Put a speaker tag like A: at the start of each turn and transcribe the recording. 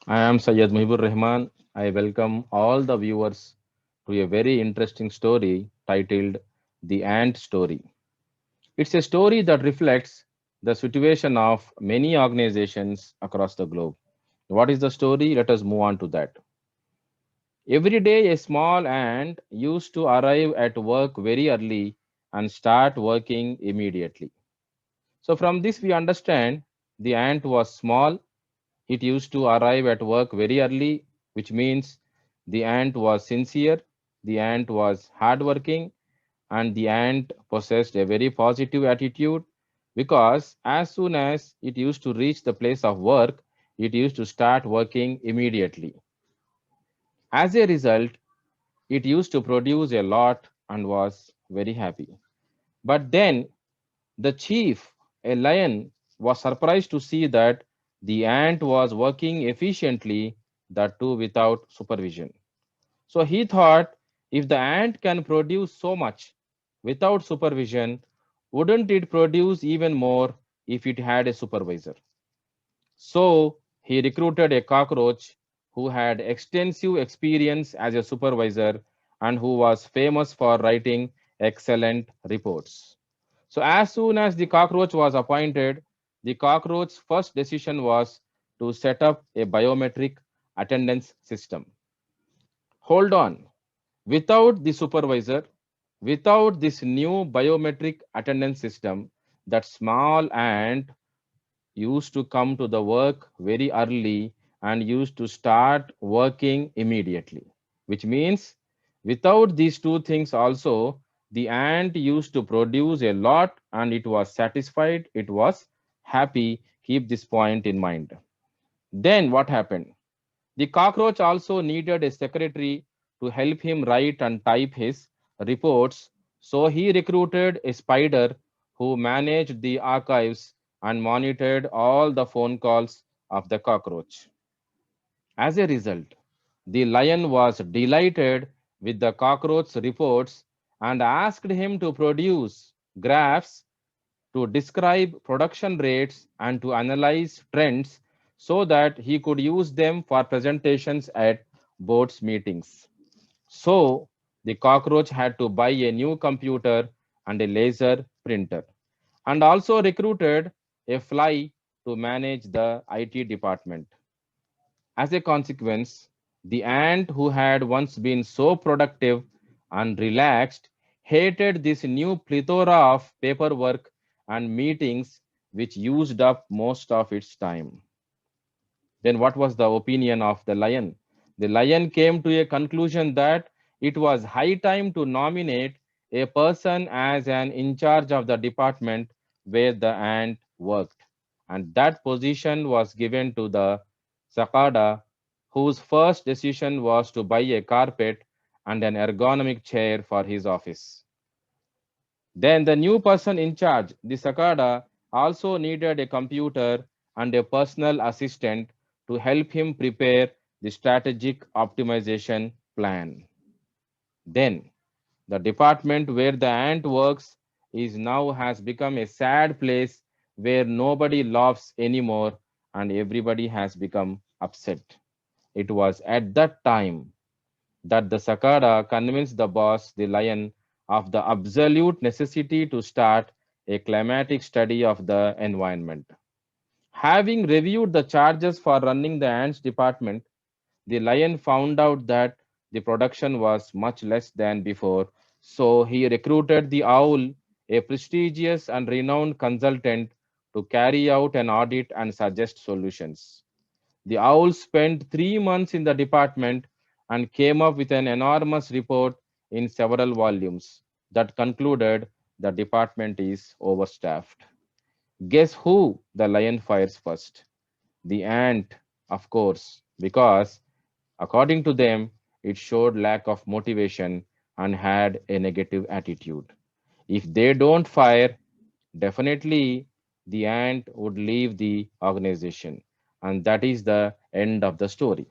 A: I am Syed Muhibur Rahman. I welcome all the viewers to a very interesting story titled The Ant Story. It's a story that reflects the situation of many organizations across the globe. What is the story? Let us move on to that. Every day, a small ant used to arrive at work very early and start working immediately. So, from this, we understand the ant was small. It used to arrive at work very early, which means the ant was sincere, the ant was hardworking, and the ant possessed a very positive attitude because as soon as it used to reach the place of work, it used to start working immediately. As a result, it used to produce a lot and was very happy. But then the chief, a lion, was surprised to see that the ant was working efficiently, that too without supervision. So he thought, if the ant can produce so much without supervision, wouldn't it produce even more if it had a supervisor? So he recruited a cockroach who had extensive experience as a supervisor and who was famous for writing excellent reports. So as soon as the cockroach was appointed, the cockroach's first decision was to set up a biometric attendance system. Hold on, without the supervisor, without this new biometric attendance system, that small ant used to come to the work very early and used to start working immediately, which means without these two things also, the ant used to produce a lot and it was satisfied, it was happy. Keep this point in mind. Then what happened? The cockroach also needed a secretary to help him write and type his reports, so he recruited a spider who managed the archives and monitored all the phone calls of the cockroach. As a result, the lion was delighted with the cockroach's reports and asked him to produce graphs to describe production rates and to analyze trends so that he could use them for presentations at board's meetings. So the cockroach had to buy a new computer and a laser printer and also recruited a fly to manage the IT department. As a consequence, the ant who had once been so productive and relaxed hated this new plethora of paperwork and meetings which used up most of its time. Then, what was the opinion of the lion? The lion came to a conclusion that it was high time to nominate a person as an in charge of the department where the ant worked. And that position was given to the Sakada, whose first decision was to buy a carpet and an ergonomic chair for his office. Then the new person in charge, the Sakada, also needed a computer and a personal assistant to help him prepare the strategic optimization plan. Then the department where the ant works is now has become a sad place where nobody laughs anymore and everybody has become upset. It was at that time that the Sakara convinced the boss, the lion, of the absolute necessity to start a climatic study of the environment. Having reviewed the charges for running the ants department, the lion found out that the production was much less than before, so he recruited the owl, a prestigious and renowned consultant, to carry out an audit and suggest solutions. The owl spent 3 months in the department and came up with an enormous report in several volumes that concluded the department is overstaffed. Guess who the lion fires first? The ant, of course, because according to them, it showed lack of motivation and had a negative attitude. If they don't fire, definitely the ant would leave the organization. And that is the end of the story.